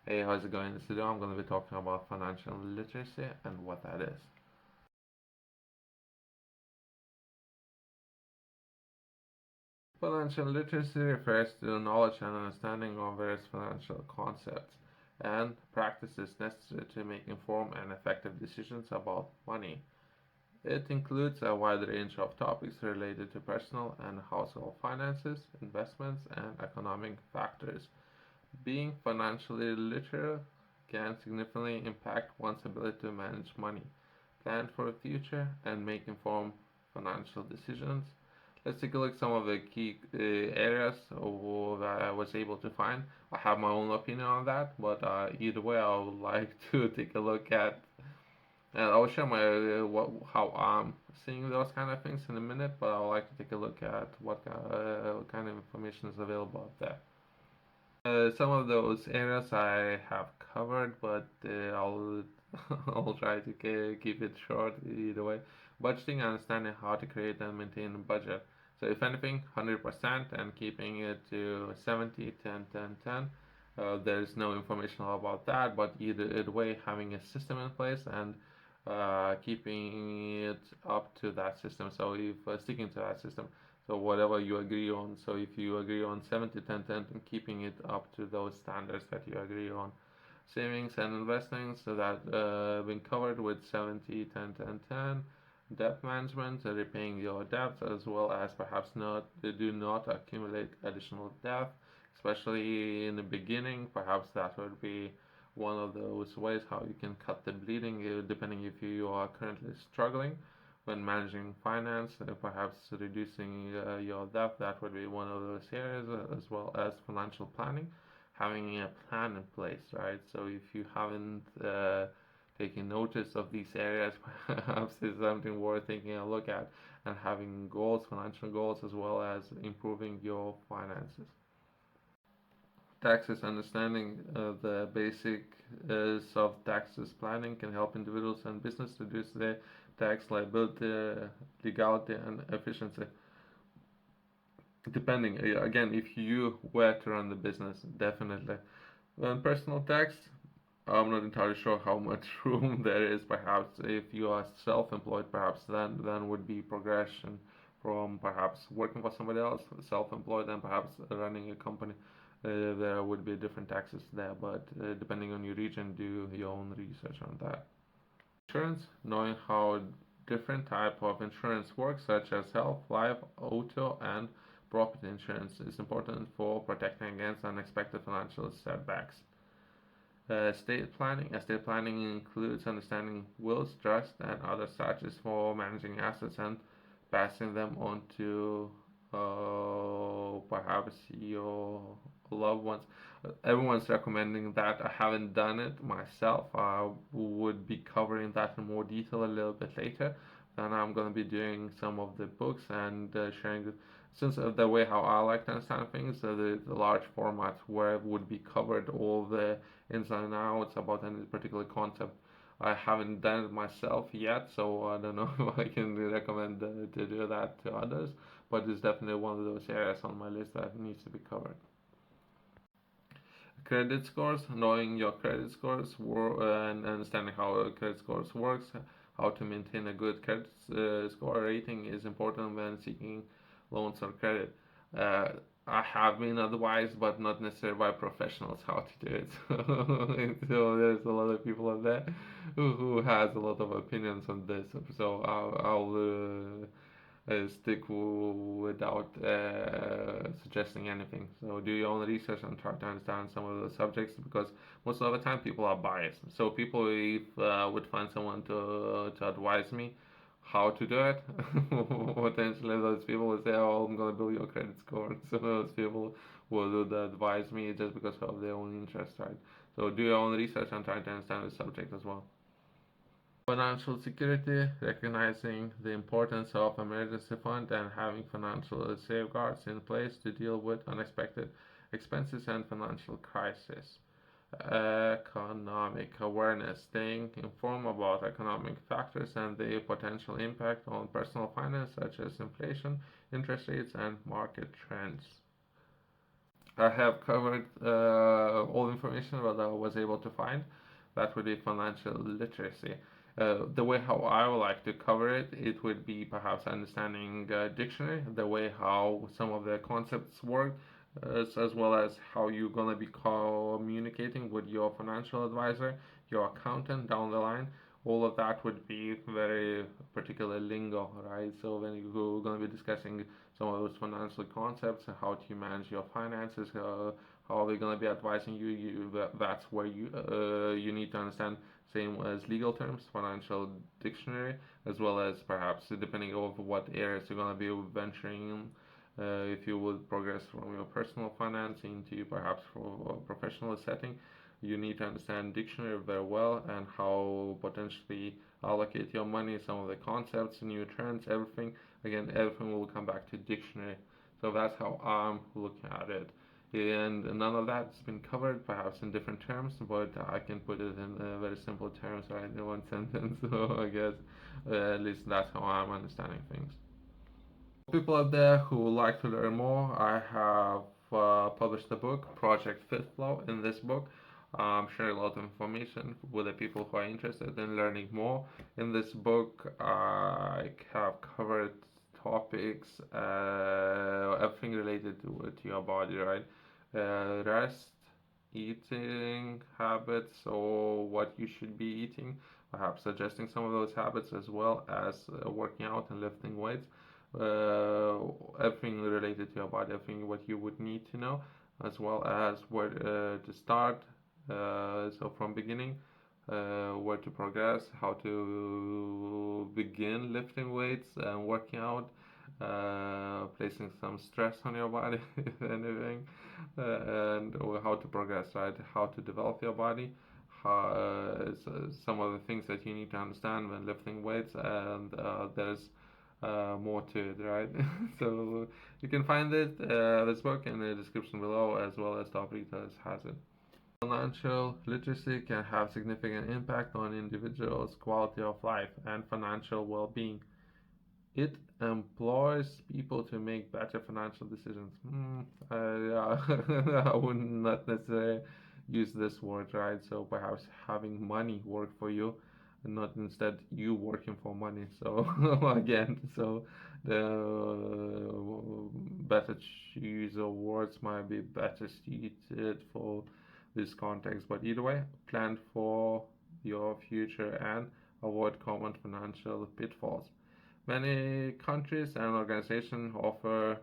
Hey, how's it going? Today I'm going to be talking about financial literacy and what that is. Financial literacy refers to the knowledge and understanding of various financial concepts and practices necessary to make informed and effective decisions about money. It includes a wide range of topics related to personal and household finances, investments, and economic factors. Being financially literate can significantly impact one's ability to manage money, plan for the future, and make informed financial decisions. Let's take a look at some of the key areas that I was able to find. I have my own opinion on that, but either way, I would like to take a look at, and I'll share my how I'm seeing those kind of things in a minute. But I would like to take a look at what kind of information is available out there. Some of those areas I have covered, but I'll I'll try to keep it short either way. Budgeting, understanding how to create and maintain a budget. So if anything, 100% and keeping it to 70, 10, 10, 10. There's no information about that, but either way, having a system in place and keeping it up to that system. So if sticking to that system, so whatever you agree on, so if you agree on 70, 10, 10, and keeping it up to those standards that you agree on. Savings and investing, so that been covered with 70, 10, 10, 10. Debt management, repaying your debts, as well as perhaps not do not accumulate additional debt, especially in the beginning. Perhaps that would be one of those ways how you can cut the bleeding, depending if you are currently struggling when managing finance, perhaps reducing your debt. That would be one of those areas, as well as financial planning, having a plan in place, right? So if you haven't taken notice of these areas, perhaps it's something worth taking a look at, and having goals, financial goals, as well as improving your finances. Taxes, understanding the basics of taxes planning can help individuals and business reduce their tax liability, legality, and efficiency. Depending, again, if you were to run the business, definitely. On personal tax, I'm not entirely sure how much room there is. Perhaps if you are self-employed, perhaps then would be progression from perhaps working for somebody else, self-employed, and perhaps running a company. There would be different taxes there, but depending on your region, do your own research on that. Insurance, knowing how different type of insurance works, such as health, life, auto, and property insurance, is important for protecting against unexpected financial setbacks. Estate planning includes understanding wills, trust, and other strategies for managing assets and passing them on to perhaps your loved ones. Everyone's recommending that. I haven't done it myself. I would be covering that in more detail a little bit later. Then I'm going to be doing some of the books and sharing it. Since the way how I like to understand things, the large format where it would be covered all the ins and outs about any particular concept. I haven't done it myself yet, so I don't know if I can recommend to do that to others. But it's definitely one of those areas on my list that needs to be covered. Credit scores, knowing your credit scores and understanding how credit scores works, how to maintain a good credit score rating is important when seeking loans or credit. Uh, I have been advised, but not necessarily by professionals, how to do it. So there's a lot of people out there who has a lot of opinions on this. So I'll stick without suggesting anything. So do your own research and try to understand some of the subjects, because most of the time people are biased. So people, if would find someone to advise me how to do it, potentially those people will say, "Oh, I'm gonna build your credit score." So those people would advise me just because of their own interest, right? So do your own research and try to understand the subject as well. Financial security, recognizing the importance of emergency fund and having financial safeguards in place to deal with unexpected expenses and financial crisis. Economic awareness, staying informed about economic factors and their potential impact on personal finance, such as inflation, interest rates, and market trends. I have covered all information that I was able to find. That would be financial literacy. The way how I would like to cover it, it would be perhaps understanding dictionary, the way how some of the concepts work, as well as how you're gonna be communicating with your financial advisor, your accountant down the line. All of that would be very particular lingo, right? So when you're gonna be discussing some of those financial concepts and how to manage your finances, how they're gonna be advising that's where you need to understand same as legal terms, financial dictionary, as well as perhaps depending on what areas you're gonna be venturing in. If you would progress from your personal finance into perhaps for a professional setting, you need to understand dictionary very well and how potentially allocate your money, some of the concepts, new terms, everything. Again, everything will come back to dictionary. So that's how I'm looking at it. And none of that's been covered, perhaps in different terms, but I can put it in very simple terms, right, in one sentence. So I guess at least that's how I'm understanding things. People out there who would like to learn more, I have published a book, Project Fit Flow. In this book, I'm sharing a lot of information with the people who are interested in learning more. In this book, I have covered topics, everything related to your body, right? Rest, eating habits, or what you should be eating, perhaps suggesting some of those habits, as well as working out and lifting weights, uh, everything related to your body, everything what you would need to know, as well as where to start. So from beginning, where to progress, how to begin lifting weights and working out, placing some stress on your body, if anything, and how to progress, right? How to develop your body. Some of the things that you need to understand when lifting weights, and there's more to it, right? So you can find this book in the description below, as well as Top Retailers has it. Financial literacy can have significant impact on individuals' quality of life and financial well-being. It employs people to make better financial decisions. I would not necessarily use this word, right? So perhaps having money work for you, and not instead you working for money. So again, so the better choose of words might be better suited for this context. But either way, plan for your future and avoid common financial pitfalls. Many countries and organizations offer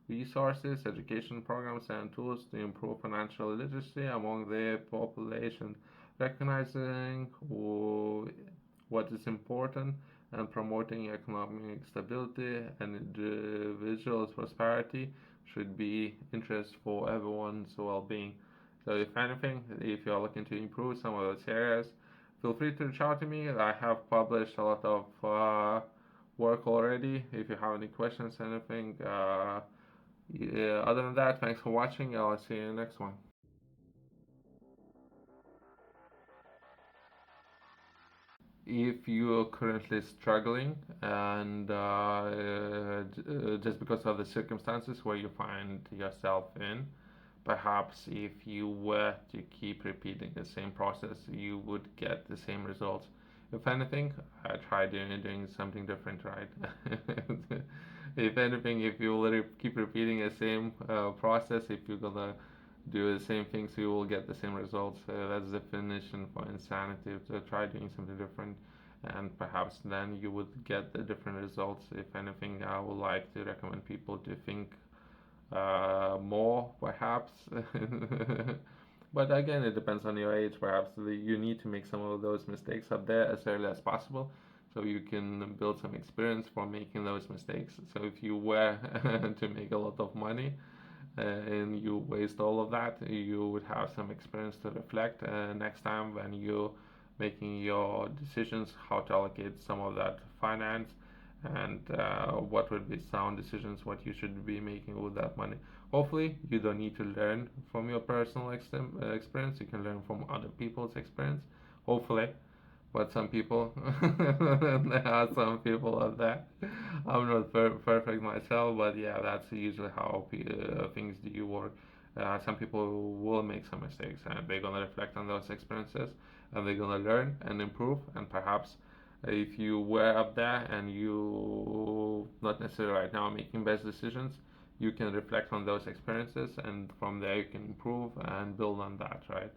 resources, education programs, and tools to improve financial literacy among their population. Recognizing what is important and promoting economic stability and individuals' prosperity should be interest for everyone's well-being. So, if anything, if you're looking to improve some of those areas, feel free to reach out to me. I have published a lot of work already. If you have any questions, anything, yeah, other than that, thanks for watching. I'll see you in the next one. If you're currently struggling and just because of the circumstances where you find yourself in, perhaps if you were to keep repeating the same process, you would get the same results. If anything, I try doing something different, right? If anything, if you keep repeating the same process, if you're gonna do the same things, you will get the same results. That's the definition for insanity. To try doing something different, and perhaps then you would get the different results. If anything, I would like to recommend people to think more, perhaps. But again, it depends on your age. Perhaps you need to make some of those mistakes up there as early as possible, so you can build some experience for making those mistakes. So if you were to make a lot of money and you waste all of that, you would have some experience to reflect next time when you making your decisions, how to allocate some of that finance, and what would be sound decisions, what you should be making with that money. Hopefully, you don't need to learn from your personal experience. You can learn from other people's experience. Hopefully, but some people, there are some people out there. I'm not perfect myself, but yeah, that's usually how things do work. Some people will make some mistakes, and they're gonna reflect on those experiences, and they're gonna learn and improve. And perhaps if you were up there and you not necessarily right now making best decisions, you can reflect on those experiences, and from there you can improve and build on that, right?